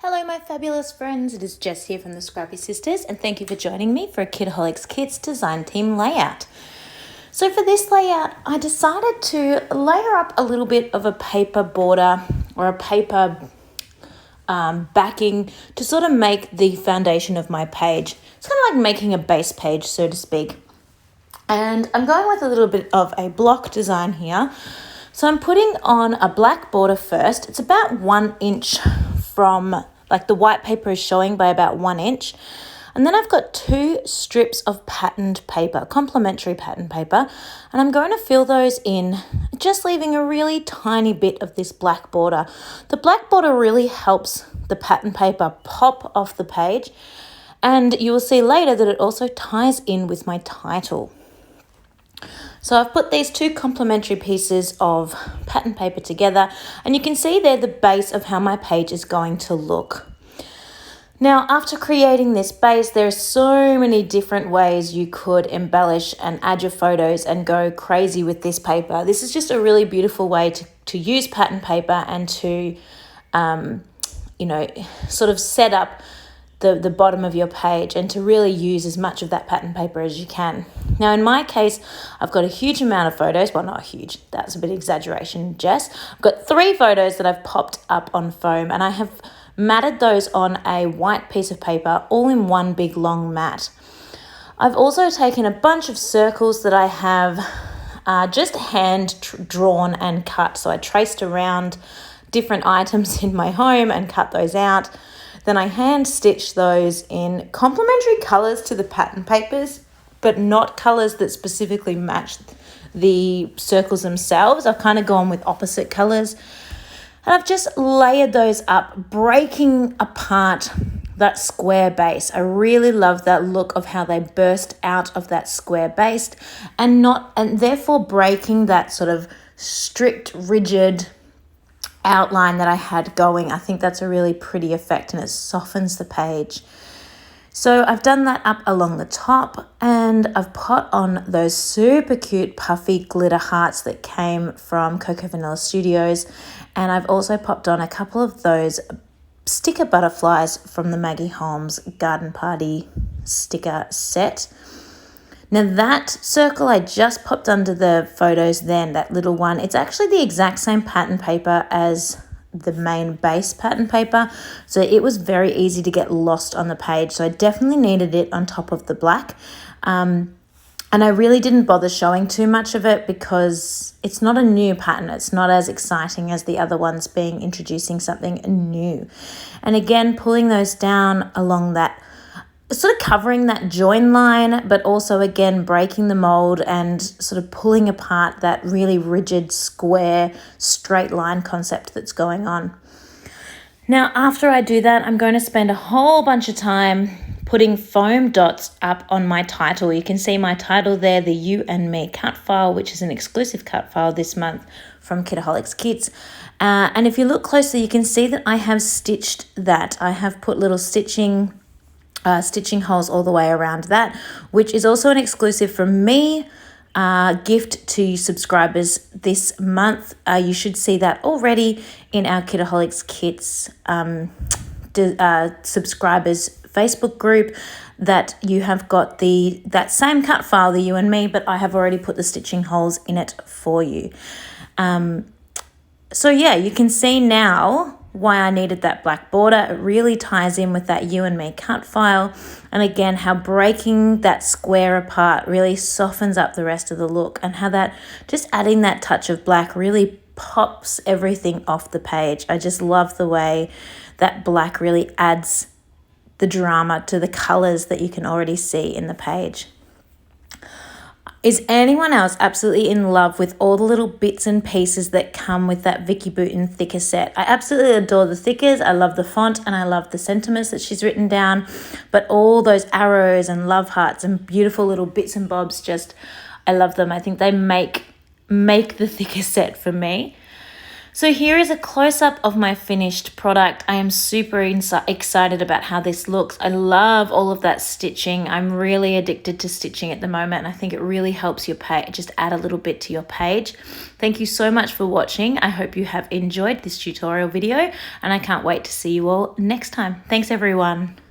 Hello my fabulous friends, it is Jess here from the Scrappy Sisters and thank you for joining me for a Kitaholic Kits design team layout. So for this layout, I decided to layer up a little bit of a paper border or a paper backing to sort of make the foundation of my page. It's kind of like making a base page, so to speak. And I'm going with a little bit of a block design here. So I'm putting on a black border first. It's about 1 inch from, like the white paper is showing by about 1 inch. And then I've got 2 strips of patterned paper, complementary pattern paper, and I'm going to fill those in, just leaving a really tiny bit of this black border. The black border really helps the pattern paper pop off the page, and you will see later that it also ties in with my title. So I've put these 2 complementary pieces of pattern paper together, and you can see they're the base of how my page is going to look. Now, after creating this base, there are so many different ways you could embellish and add your photos and go crazy with this paper. This is just a really beautiful way to use pattern paper and to, sort of set up the bottom of your page and to really use as much of that pattern paper as you can. Now, in my case, I've got a huge amount of photos. Well, not huge. That's a bit of exaggeration, Jess. I've got 3 photos that I've popped up on foam, and I have matted those on a white piece of paper, all in one big long mat. I've also taken a bunch of circles that I have just hand drawn and cut. So I traced around different items in my home and cut those out. Then I hand stitched those in complementary colours to the pattern papers, but not colours that specifically match the circles themselves. I've kind of gone with opposite colours. And I've just layered those up, breaking apart that square base. I really love that look of how they burst out of that square base and therefore breaking that sort of strict, rigid outline that I had going. I think that's a really pretty effect and it softens the page. So I've done that up along the top, and I've put on those super cute puffy glitter hearts that came from Cocoa Vanilla Studios, and I've also popped on a couple of those sticker butterflies from the Maggie Holmes Garden Party sticker set. Now that circle I just popped under the photos then, that little one, it's actually the exact same pattern paper as the main base pattern paper, so it was very easy to get lost on the page. So I definitely needed it on top of the black, and I really didn't bother showing too much of it because it's not a new pattern. It's not as exciting as the other ones introducing something new. And again, pulling those down along that, sort of covering that join line, but also again breaking the mold and sort of pulling apart that really rigid square straight line concept that's going on. Now, after I do that, I'm going to spend a whole bunch of time putting foam dots up on my title. You can see my title there, the You and Me cut file, which is an exclusive cut file this month from Kitaholic Kits. And if you look closely, you can see that I have stitched that. I have put little stitching holes all the way around that, which is also an exclusive from me gift to subscribers this month. You should see that already in our Kitaholic Kits subscribers Facebook group, that you have got that same cut file, the You and Me, but I have already put the stitching holes in it for you. So yeah, you can see now why I needed that black border. It really ties in with that You and Me cut file, and again how breaking that square apart really softens up the rest of the look, and how that just adding that touch of black really pops everything off the page. I just love the way that black really adds the drama to the colors that you can already see in the page. Is anyone else absolutely in love with all the little bits and pieces that come with that Vicky Boutin thicker set? I absolutely adore the thickers. I love the font and I love the sentiments that she's written down, but all those arrows and love hearts and beautiful little bits and bobs, I love them. I think they make the thicker set for me. So here is a close-up of my finished product. I am super excited about how this looks. I love all of that stitching. I'm really addicted to stitching at the moment, and I think it really helps your page, just add a little bit to your page. Thank you so much for watching. I hope you have enjoyed this tutorial video, and I can't wait to see you all next time. Thanks everyone.